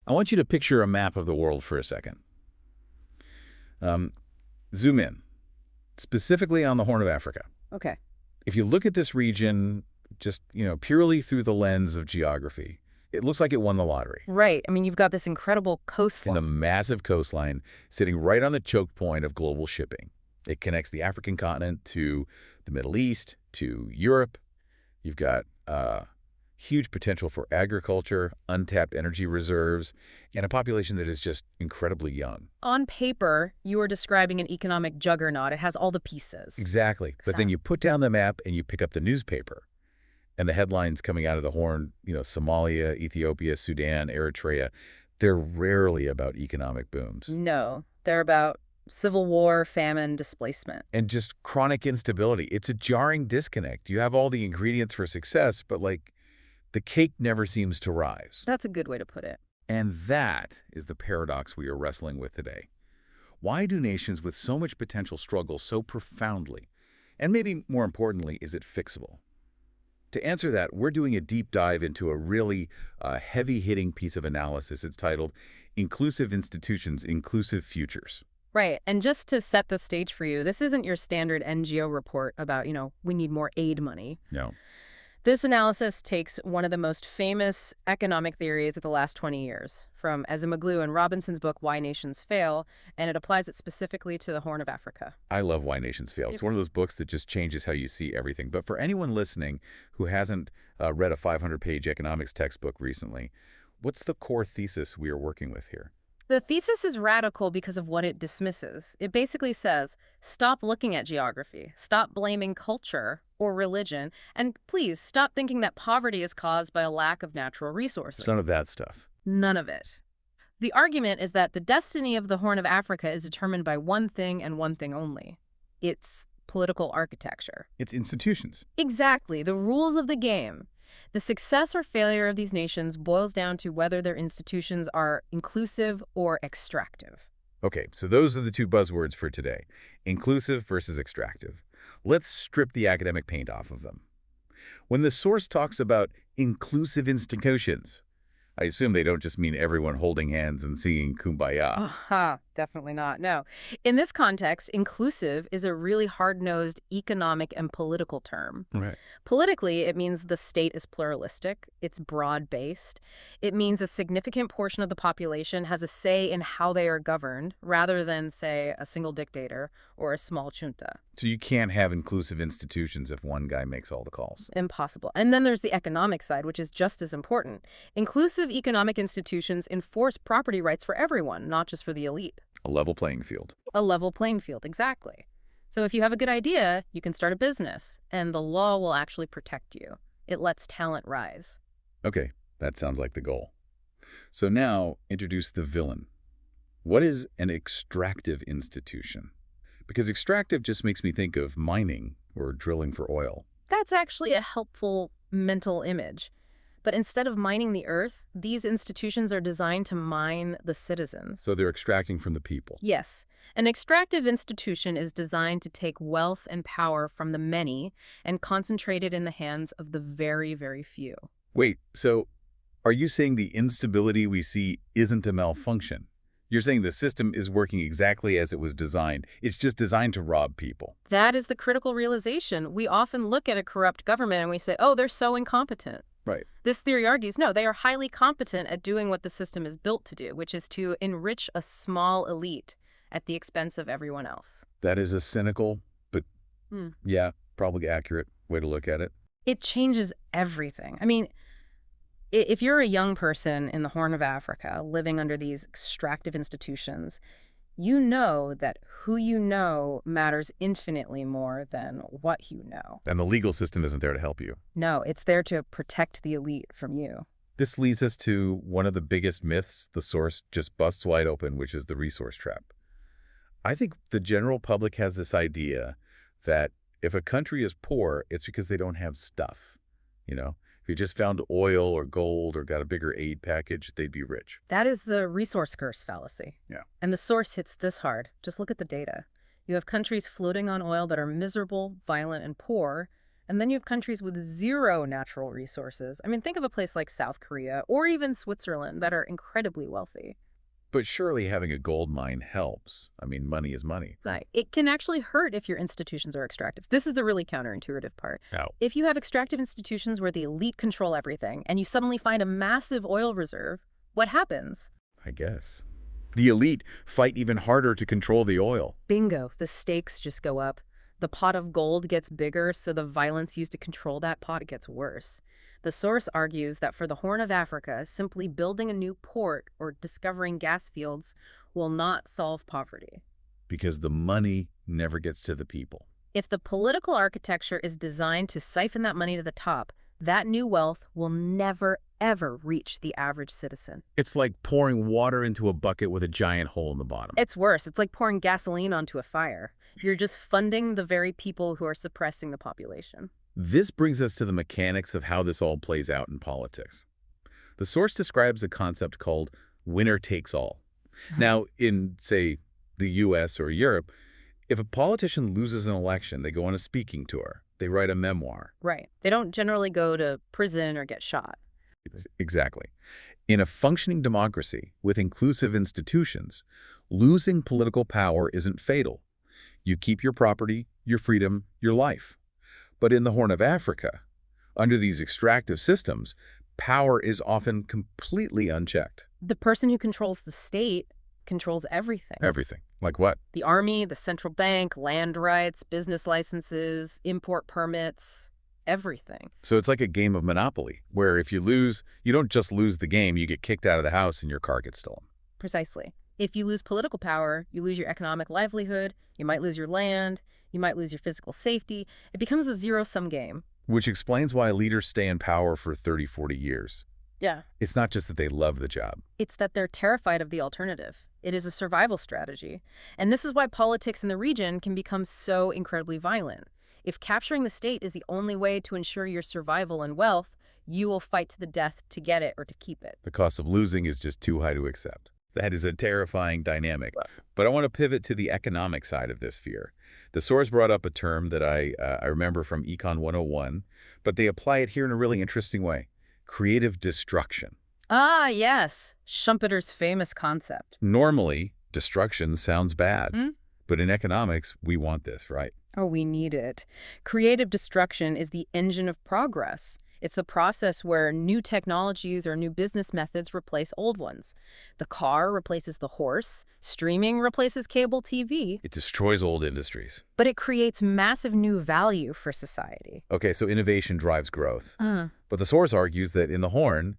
I want you to picture a map of the world for a second. Um, Zoom in, specifically on the Horn of Africa. Okay. If you look at this region just, purely through the lens of geography, it looks like it won the lottery. Right. I mean, you've got this incredible And coastline. the massive coastline sitting right on the choke point of global shipping. It connects the African continent to the Middle East, to Europe. You've got huge potential for agriculture, untapped energy reserves, and a population that is just incredibly young. On paper, you are describing an economic juggernaut. It has all the pieces. Exactly. But then you put down the map and you pick up the newspaper, and the headlines coming out of the Horn, Somalia, Ethiopia, Sudan, Eritrea, they're rarely about economic booms. No, they're about civil war, famine, displacement. And just chronic instability. It's a jarring disconnect. You have all the ingredients for success, but the cake never seems to rise. That's a good way to put it. And that is the paradox we are wrestling with today. Why do nations with so much potential struggle so profoundly? And maybe more importantly, is it fixable? To answer that, we're doing a deep dive into a really heavy-hitting piece of analysis. It's titled Inclusive Institutions, Inclusive Futures. Right. And just to set the stage for you, this isn't your standard NGO report about, we need more aid money. No. This analysis takes one of the most famous economic theories of the last 20 years, from Ezemoglou and Robinson's book, Why Nations Fail, and it applies it specifically to the Horn of Africa. I love Why Nations Fail. It's one of those books that just changes how you see everything. But for anyone listening who hasn't read a 500-page economics textbook recently, what's the core thesis we are working with here? The thesis is radical because of what it dismisses. It basically says, stop looking at geography, stop blaming culture or religion, and please stop thinking that poverty is caused by a lack of natural resources. None of that stuff. None of it. The argument is that the destiny of the Horn of Africa is determined by one thing and one thing only. It's political architecture. It's institutions. Exactly, the rules of the game. The success or failure of these nations boils down to whether their institutions are inclusive or extractive. Okay, so those are the two buzzwords for today, inclusive versus extractive. Let's strip the academic paint off of them. When the source talks about inclusive institutions, I assume they don't just mean everyone holding hands and singing Kumbaya. Aha, definitely not. No. In this context, inclusive is a really hard-nosed economic and political term. Right. Politically, it means the state is pluralistic, it's broad-based. It means a significant portion of the population has a say in how they are governed, rather than, say, a single dictator or a small junta. So you can't have inclusive institutions if one guy makes all the calls. Impossible. And then there's the economic side, which is just as important. Inclusive economic institutions enforce property rights for everyone, not just for the elite. A level playing field. A level playing field, exactly. So if you have a good idea, you can start a business, and the law will actually protect you. It lets talent rise. Okay, that sounds like the goal. So now, introduce the villain. What is an extractive institution? Because extractive just makes me think of mining or drilling for oil. That's actually a helpful mental image. But instead of mining the earth, these institutions are designed to mine the citizens. So they're extracting from the people. Yes. An extractive institution is designed to take wealth and power from the many and concentrate it in the hands of the very, very few. Wait, so are you saying the instability we see isn't a malfunction? You're saying the system is working exactly as it was designed. It's just designed to rob people. That is the critical realization. We often look at a corrupt government and we say, oh, they're so incompetent. Right. This theory argues, no, they are highly competent at doing what the system is built to do, which is to enrich a small elite at the expense of everyone else. That is a cynical, but yeah, probably accurate way to look at it. It changes everything. I mean, if you're a young person in the Horn of Africa living under these extractive institutions, you know that who you know matters infinitely more than what you know. And the legal system isn't there to help you. No, it's there to protect the elite from you. This leads us to one of the biggest myths the source just busts wide open, which is the resource trap. I think the general public has this idea that if a country is poor, it's because they don't have stuff. If you just found oil or gold or got a bigger aid package, they'd be rich. That is the resource curse fallacy. Yeah. And the source hits this hard. Just look at the data. You have countries floating on oil that are miserable, violent, and poor, And then you have countries with zero natural resources. I mean, think of a place like South Korea or even Switzerland that are incredibly wealthy. But surely having a gold mine helps. I mean, money is money. Right. It can actually hurt if your institutions are extractive. This is the really counterintuitive part. How? If you have extractive institutions where the elite control everything and you suddenly find a massive oil reserve, what happens? I guess. The elite fight even harder to control the oil. Bingo. The stakes just go up. The pot of gold gets bigger, so the violence used to control that pot gets worse. The source argues that for the Horn of Africa, simply building a new port or discovering gas fields will not solve poverty. Because the money never gets to the people. If the political architecture is designed to siphon that money to the top, that new wealth will never, ever reach the average citizen. It's like pouring water into a bucket with a giant hole in the bottom. It's worse. It's like pouring gasoline onto a fire. You're just funding the very people who are suppressing the population. This brings us to the mechanics of how this all plays out in politics. The source describes a concept called winner takes all. Now, in, say, the US or Europe, if a politician loses an election, they go on a speaking tour. They write a memoir. Right. They don't generally go to prison or get shot. Exactly. In a functioning democracy with inclusive institutions, losing political power isn't fatal. You keep your property, your freedom, your life. But in the Horn of Africa, under these extractive systems, power is often completely unchecked. The person who controls the state controls everything. Everything. Like what? The army, the central bank, land rights, business licenses, import permits, everything. So it's like a game of Monopoly, where if you lose, you don't just lose the game, you get kicked out of the house and your car gets stolen. Precisely. If you lose political power, you lose your economic livelihood, you might lose your land, you might lose your physical safety. It becomes a zero-sum game. Which explains why leaders stay in power for 30, 40 years. Yeah. It's not just that they love the job. It's that they're terrified of the alternative. It is a survival strategy. And this is why politics in the region can become so incredibly violent. If capturing the state is the only way to ensure your survival and wealth, you will fight to the death to get it or to keep it. The cost of losing is just too high to accept. That is a terrifying dynamic. But I want to pivot to the economic side of this fear. The source brought up a term that I remember from Econ 101, but they apply it here in a really interesting way. Creative destruction. Ah, yes. Schumpeter's famous concept. Normally, destruction sounds bad. But in economics, we want this, right? Oh, we need it. Creative destruction is the engine of progress. It's the process where new technologies or new business methods replace old ones. The car replaces the horse. Streaming replaces cable TV. It destroys old industries. But it creates massive new value for society. Okay, so innovation drives growth. But the source argues that in the Horn,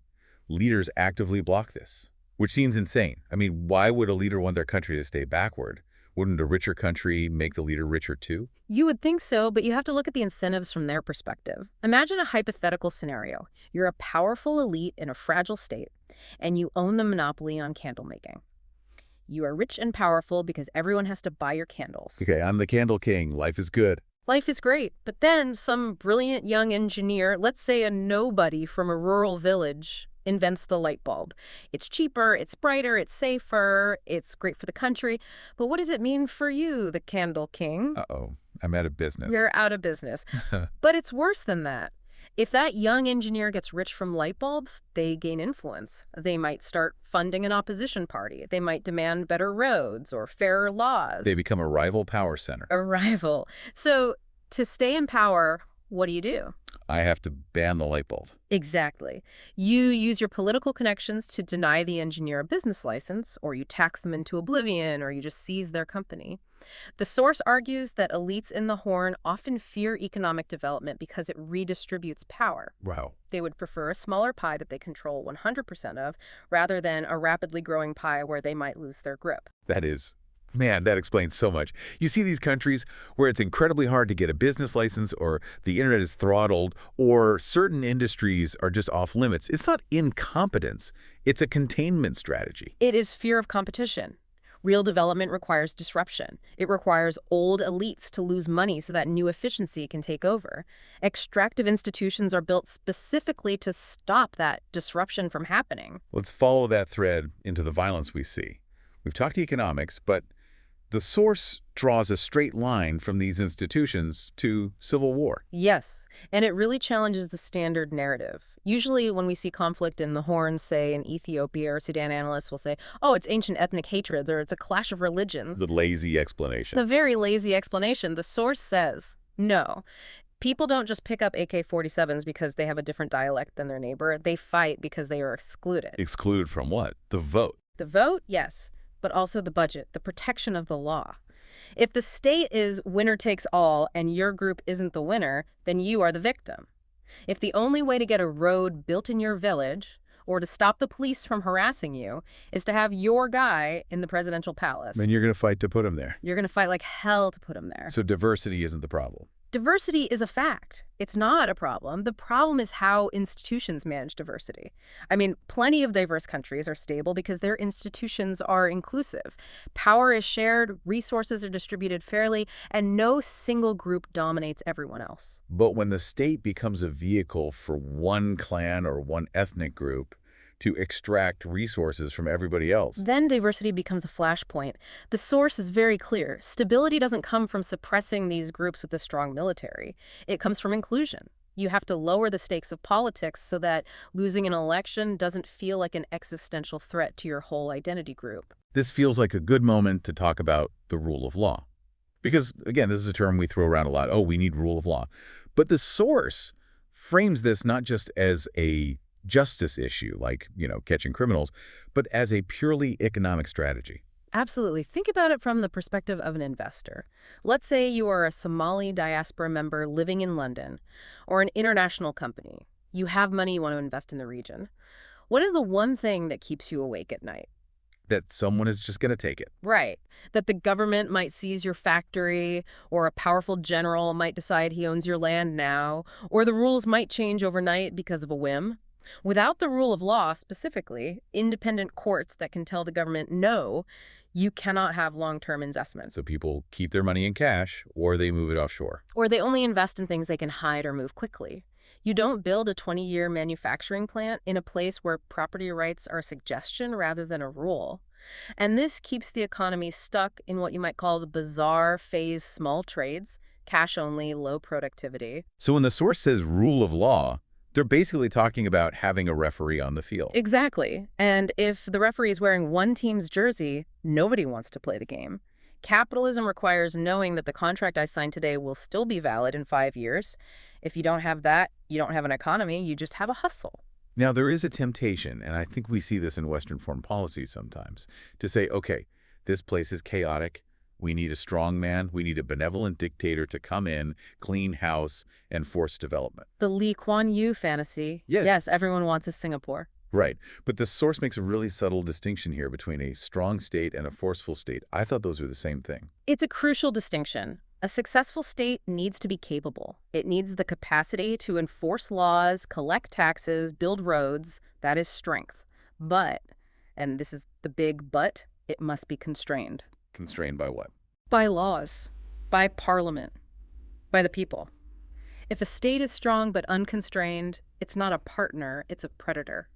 leaders actively block this, which seems insane. I mean, why would a leader want their country to stay backward? Wouldn't a richer country make the leader richer too? You would think so, but you have to look at the incentives from their perspective. Imagine a hypothetical scenario. You're a powerful elite in a fragile state, and you own the monopoly on candle making. You are rich and powerful because everyone has to buy your candles. Okay, I'm the candle king. Life is good. Life is great, but then some brilliant young engineer, let's say a nobody from a rural village, invents the light bulb. It's cheaper, it's brighter, it's safer, it's great for the country. But what does it mean for you, the candle king? Uh-oh, I'm out of business. You're out of business. But it's worse than that. If that young engineer gets rich from light bulbs, they gain influence. They might start funding an opposition party. They might demand better roads or fairer laws. They become a rival power center. A rival. So to stay in power, what do? I have to ban the light bulb. Exactly. You use your political connections to deny the engineer a business license, or you tax them into oblivion, or you just seize their company. The source argues that elites in the Horn often fear economic development because it redistributes power. Wow. They would prefer a smaller pie that they control 100% of, rather than a rapidly growing pie where they might lose their grip. Man, that explains so much. You see these countries where it's incredibly hard to get a business license, or the internet is throttled, or certain industries are just off limits. It's not incompetence. It's a containment strategy. It is fear of competition. Real development requires disruption. It requires old elites to lose money so that new efficiency can take over. Extractive institutions are built specifically to stop that disruption from happening. Let's follow that thread into the violence we see. We've talked economics, but The source draws a straight line from these institutions to civil war. Yes, and it really challenges the standard narrative. Usually when we see conflict in the Horn, say in Ethiopia or Sudan, analysts will say, oh, it's ancient ethnic hatreds or it's a clash of religions. The lazy explanation. The very lazy explanation. The source says, no. People don't just pick up AK-47s because they have a different dialect than their neighbor. They fight because they are excluded. Excluded from what? The vote. The vote, yes, but also the budget, the protection of the law. If the state is winner takes all and your group isn't the winner, then you are the victim. If the only way to get a road built in your village or to stop the police from harassing you is to have your guy in the presidential palace, then you're going to fight to put him there. you're going to fight like hell to put him there. So diversity isn't the problem. Diversity is a fact. It's not a problem. The problem is how institutions manage diversity. I mean, plenty of diverse countries are stable because their institutions are inclusive. Power is shared, resources are distributed fairly, and no single group dominates everyone else. But when the state becomes a vehicle for one clan or one ethnic group to extract resources from everybody else, Then diversity becomes a flashpoint. The source is very clear. Stability doesn't come from suppressing these groups with a strong military. It comes from inclusion. You have to lower the stakes of politics so that losing an election doesn't feel like an existential threat to your whole identity group. this feels like a good moment to talk about the rule of law. Because, again, this is a term we throw around a lot. Oh, we need rule of law. But the source frames this not just as a justice issue, like, catching criminals, but as a purely economic strategy. Absolutely. Think about it from the perspective of an investor. Let's say you are a Somali diaspora member living in London, or an international company. You have money you want to invest in the region. What is the one thing that keeps you awake at night? That someone is just going to take it. Right. That the government might seize your factory, or a powerful general might decide he owns your land now, or the rules might change overnight because of a whim. Without the rule of law, specifically, independent courts that can tell the government no, you cannot have long-term investments. So people keep their money in cash or they move it offshore. Or they only invest in things they can hide or move quickly. You don't build a 20-year manufacturing plant in a place where property rights are a suggestion rather than a rule. And this keeps the economy stuck in what you might call the bizarre phase small trades, cash only, low productivity. So when the source says rule of law, they're basically talking about having a referee on the field. Exactly. And if the referee is wearing one team's jersey, nobody wants to play the game. Capitalism requires knowing that the contract I signed today will still be valid in 5 years. If you don't have that, you don't have an economy, you just have a hustle. Now, there is a temptation, and I think we see this in Western foreign policy sometimes, to say, okay, this place is chaotic. We need a strong man. We need a benevolent dictator to come in, clean house, and force development. The Lee Kuan Yew fantasy. Yeah. Yes, everyone wants a Singapore. Right. But the source makes a really subtle distinction here between a strong state and a forceful state. I thought those were the same thing. It's a crucial distinction. A successful state needs to be capable. It needs the capacity to enforce laws, collect taxes, build roads. That is strength. But, and this is the big but, it must be constrained. Constrained by what? By laws, by parliament, by the people. If a state is strong but unconstrained, it's not a partner, it's a predator.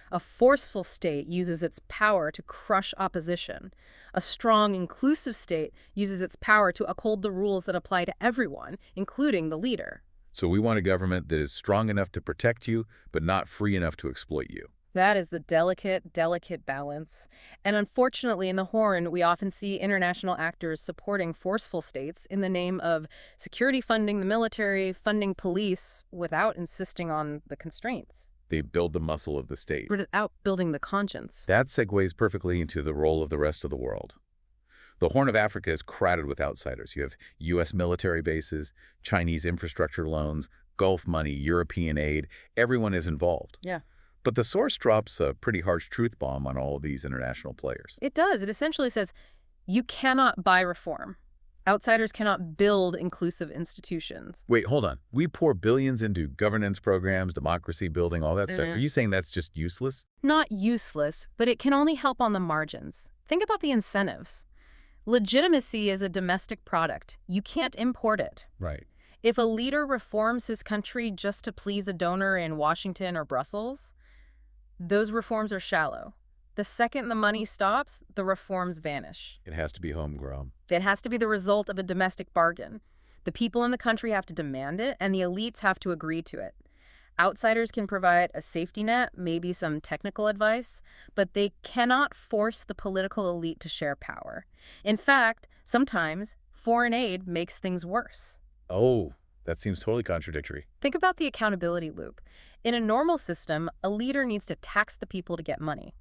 A forceful state uses its power to crush opposition. A strong, inclusive state uses its power to uphold the rules that apply to everyone, including the leader. So we want a government that is strong enough to protect you, but not free enough to exploit you. That is the delicate, delicate balance. And unfortunately, in the Horn, we often see international actors supporting forceful states in the name of security funding the military, funding police, without insisting on the constraints. They build the muscle of the state. Without building the conscience. That segues perfectly into the role of the rest of the world. The Horn of Africa is crowded with outsiders. You have U.S. military bases, Chinese infrastructure loans, Gulf money, European aid. Everyone is involved. Yeah. But the source drops a pretty harsh truth bomb on all of these international players. It does. It essentially says, you cannot buy reform. Outsiders cannot build inclusive institutions. Wait, hold on. We pour billions into governance programs, democracy building, all that stuff. Are you saying that's just useless? Not useless, but it can only help on the margins. Think about the incentives. Legitimacy is a domestic product. You can't import it. Right. If a leader reforms his country just to please a donor in Washington or Brussels, those reforms are shallow. The second the money stops, the reforms vanish. It has to be homegrown. It has to be the result of a domestic bargain. The people in the country have to demand it, and the elites have to agree to it. Outsiders can provide a safety net, maybe some technical advice, but they cannot force the political elite to share power. In fact, sometimes foreign aid makes things worse. Oh, that seems totally contradictory. Think about the accountability loop. In a normal system, a leader needs to tax the people to get money.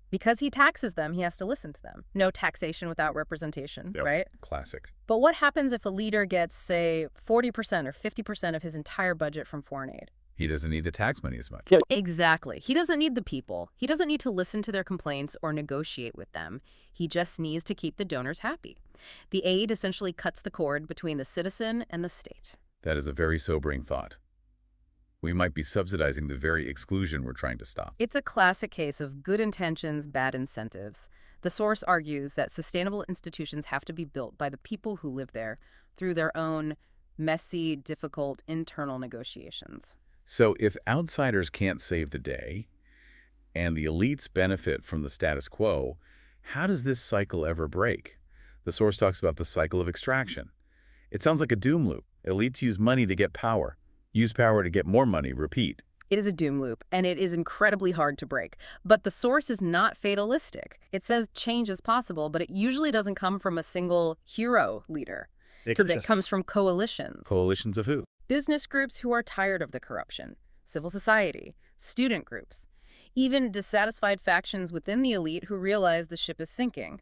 Because he taxes them, he has to listen to them. No taxation without representation, Yep. right? Classic. But what happens if a leader gets, say, 40% or 50% of his entire budget from foreign aid? He doesn't need the tax money as much. Exactly. He doesn't need the people. He doesn't need to listen to their complaints or negotiate with them. He just needs to keep the donors happy. The aid essentially cuts the cord between the citizen and the state. That is a very sobering thought. We might be subsidizing the very exclusion we're trying to stop. It's a classic case of good intentions, bad incentives. The source argues that sustainable institutions have to be built by the people who live there through their own messy, difficult internal negotiations. So if outsiders can't save the day and the elites benefit from the status quo, how does this cycle ever break? The source talks about the cycle of extraction. It sounds like a doom loop. Elites use money to get power, use power to get more money, repeat. It is a doom loop, and it is incredibly hard to break. But the source is not fatalistic. It says change is possible, but it usually doesn't come from a single hero leader. It comes from coalitions. Coalitions of who? Business groups who are tired of the corruption, civil society, student groups, even dissatisfied factions within the elite who realize the ship is sinking.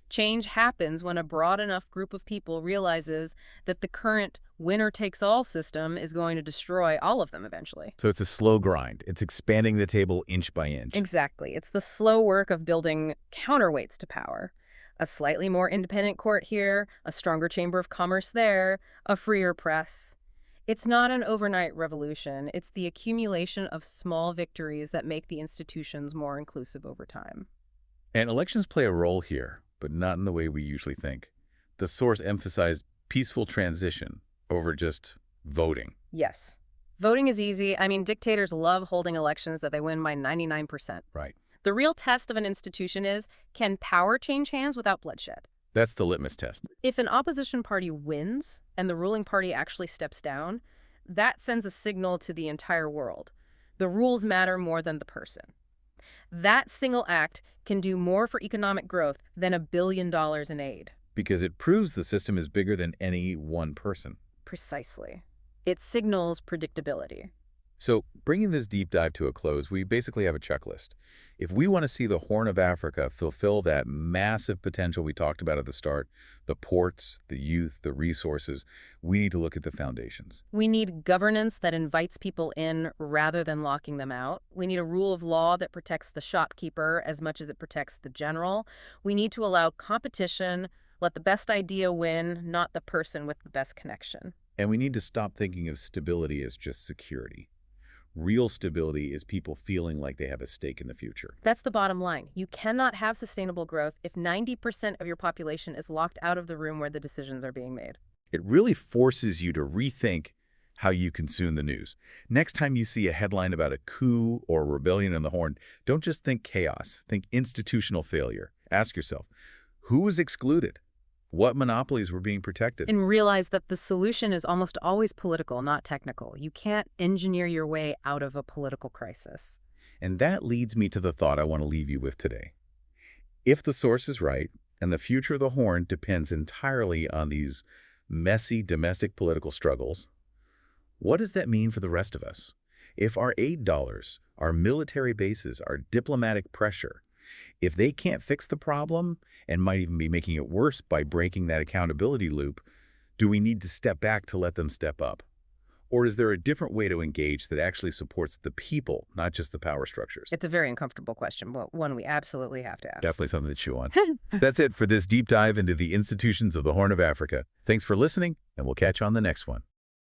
Change happens when a broad enough group of people realizes that the current winner-takes-all system is going to destroy all of them eventually. So it's a slow grind. It's expanding the table inch by inch. Exactly. It's the slow work of building counterweights to power. A slightly more independent court here, a stronger chamber of commerce there, a freer press. It's not an overnight revolution. It's the accumulation of small victories that make the institutions more inclusive over time. And elections play a role here, but not in the way we usually think. The source emphasized peaceful transition over just voting. Yes. Voting is easy. I mean, dictators love holding elections that they win by 99%. Right. The real test of an institution is, can power change hands without bloodshed? That's the litmus test. If an opposition party wins and the ruling party actually steps down, that sends a signal to the entire world. The rules matter more than the person. That single act can do more for economic growth than $1 billion in aid. Because it proves the system is bigger than any one person. Precisely. It signals predictability. So, bringing this deep dive to a close, we basically have a checklist. If we want to see the Horn of Africa fulfill that massive potential we talked about at the start, the ports, the youth, the resources, we need to look at the foundations. We need governance that invites people in rather than locking them out. We need a rule of law that protects the shopkeeper as much as it protects the general. We need to allow competition, let the best idea win, not the person with the best connection. And we need to stop thinking of stability as just security. Real stability is people feeling like they have a stake in the future. That's the bottom line. You cannot have sustainable growth if 90% of your population is locked out of the room where the decisions are being made. It really forces you to rethink how you consume the news. Next time you see a headline about a coup or rebellion in the Horn, don't just think chaos, think institutional failure. Ask yourself, who was excluded? What monopolies were being protected? And realize that the solution is almost always political, not technical. You can't engineer your way out of a political crisis. And that leads me to the thought I want to leave you with today. If the source is right, and the future of the Horn depends entirely on these messy domestic political struggles, what does that mean for the rest of us? If our aid dollars, our military bases, our diplomatic pressure, if they can't fix the problem and might even be making it worse by breaking that accountability loop, do we need to step back to let them step up? Or is there a different way to engage that actually supports the people, not just the power structures? It's a very uncomfortable question, but one we absolutely have to ask. Definitely something to chew on. That's it for this deep dive into the institutions of the Horn of Africa. Thanks for listening, and we'll catch you on the next one.